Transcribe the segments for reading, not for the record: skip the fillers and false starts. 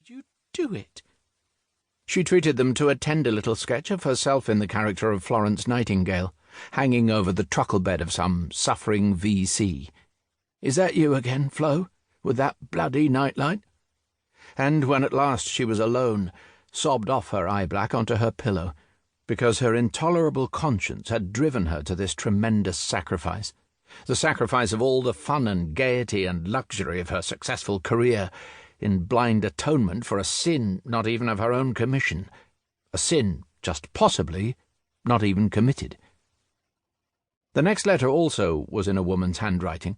did you do it?" She treated them to a tender little sketch of herself in the character of Florence Nightingale, hanging over the truckle-bed of some suffering V.C. "Is that you again, Flo, with that bloody nightlight?" And when at last she was alone, sobbed off her eye-black onto her pillow, because her intolerable conscience had driven her to this tremendous sacrifice, the sacrifice of all the fun and gaiety and luxury of her successful career, in blind atonement for a sin not even of her own commission, a sin, just possibly, not even committed. The next letter also was in a woman's handwriting,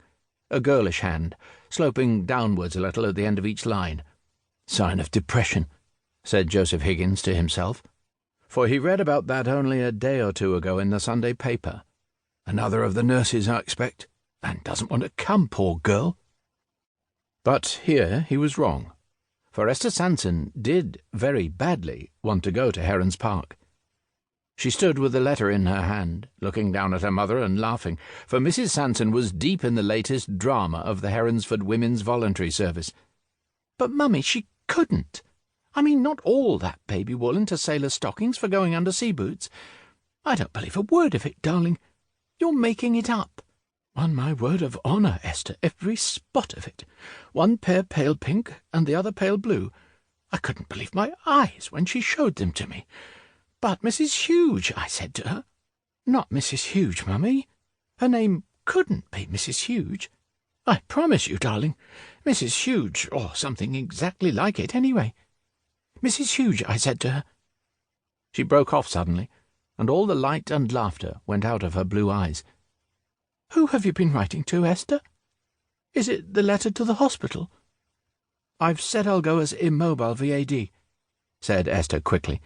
a girlish hand, sloping downwards a little at the end of each line. "Sign of depression," said Joseph Higgins to himself, for he read about that only a day or two ago in the Sunday paper. "Another of the nurses, I expect, and doesn't want to come, poor girl." But here he was wrong, for Esther Sanson did very badly want to go to Heron's Park. She stood with the letter in her hand, looking down at her mother and laughing, for Mrs. Sanson was deep in the latest drama of the Heronsford Women's Voluntary Service. "But, Mummy, she couldn't. I mean, not all that baby wool into sailor stockings for going under sea boots. I don't believe a word of it, darling. You're making it up." "On my word of honour, Esther, every spot of it. One pair pale pink and the other pale blue. I couldn't believe my eyes when she showed them to me. 'But Mrs. Huge,' I said to her. 'Not Mrs. Huge, Mummy. Her name couldn't be Mrs. Huge. I promise you, darling. Mrs. Huge, or something exactly like it, anyway. Mrs. Huge,' I said to her." She broke off suddenly, and all the light and laughter went out of her blue eyes. "Who have you been writing to, Esther? Is it the letter to the hospital?" "I've said I'll go as immobile V.A.D., said Esther quickly.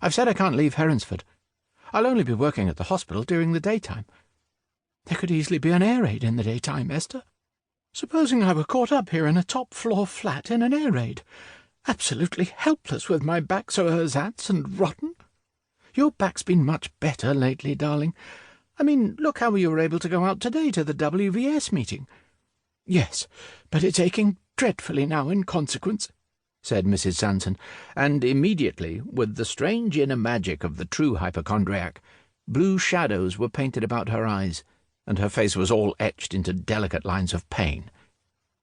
"I've said I can't leave Heronsford. I'll only be working at the hospital during the daytime. There could easily be an air raid in the daytime, Esther. Supposing I were caught up here in a top-floor flat in an air raid, absolutely helpless with my back so ersatz and rotten. Your back's been much better lately, darling. I mean, look how you were able to go out today to the WVS meeting." "Yes, but it's aching dreadfully now in consequence," said Mrs. Sanson, and immediately, with the strange inner magic of the true hypochondriac, blue shadows were painted about her eyes, and her face was all etched into delicate lines of pain.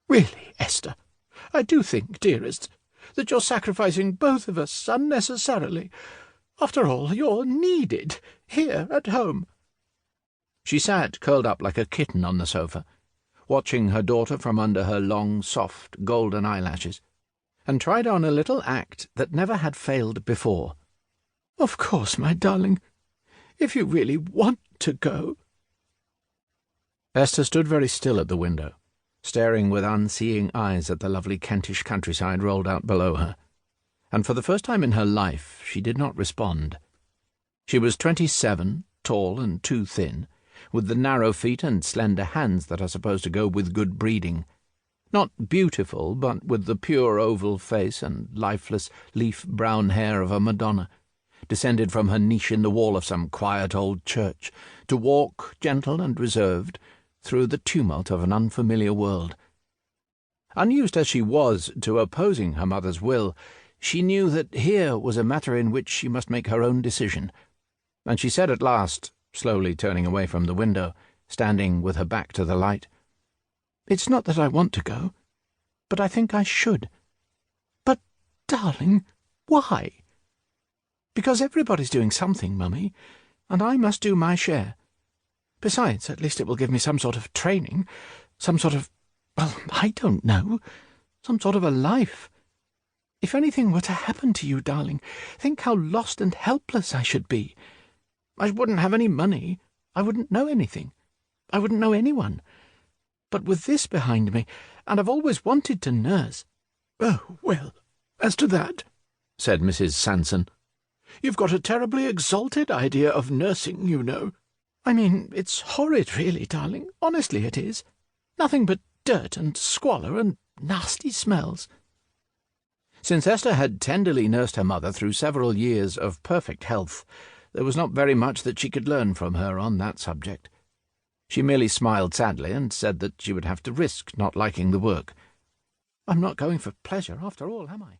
"Really, Esther, I do think, dearest, that you're sacrificing both of us unnecessarily. After all, you're needed here at home." She sat curled up like a kitten on the sofa, watching her daughter from under her long, soft, golden eyelashes, and tried on a little act that never had failed before. "Of course, my darling, if you really want to go." Esther stood very still at the window, staring with unseeing eyes at the lovely Kentish countryside rolled out below her, and for the first time in her life she did not respond. She was 27, tall and too thin, with the narrow feet and slender hands that are supposed to go with good breeding. Not beautiful, but with the pure oval face and lifeless leaf-brown hair of a Madonna, descended from her niche in the wall of some quiet old church, to walk, gentle and reserved, through the tumult of an unfamiliar world. Unused as she was to opposing her mother's will, she knew that here was a matter in which she must make her own decision, and she said at last, slowly turning away from the window, standing with her back to the light, "It's not that I want to go, but I think I should." "But, darling, why?" "Because everybody's doing something, Mummy, and I must do my share. Besides, at least it will give me some sort of training, some sort of, well, I don't know, some sort of a life. If anything were to happen to you, darling, think how lost and helpless I should be. I wouldn't have any money. I wouldn't know anything. I wouldn't know anyone. But with this behind me, and I've always wanted to nurse—" "Oh, well, as to that," said Mrs. Sanson, "you've got a terribly exalted idea of nursing, you know. I mean, it's horrid, really, darling. Honestly, it is. Nothing but dirt and squalor and nasty smells." Since Esther had tenderly nursed her mother through several years of perfect health, there was not very much that she could learn from her on that subject. She merely smiled sadly and said that she would have to risk not liking the work. "I'm not going for pleasure, after all, am I?"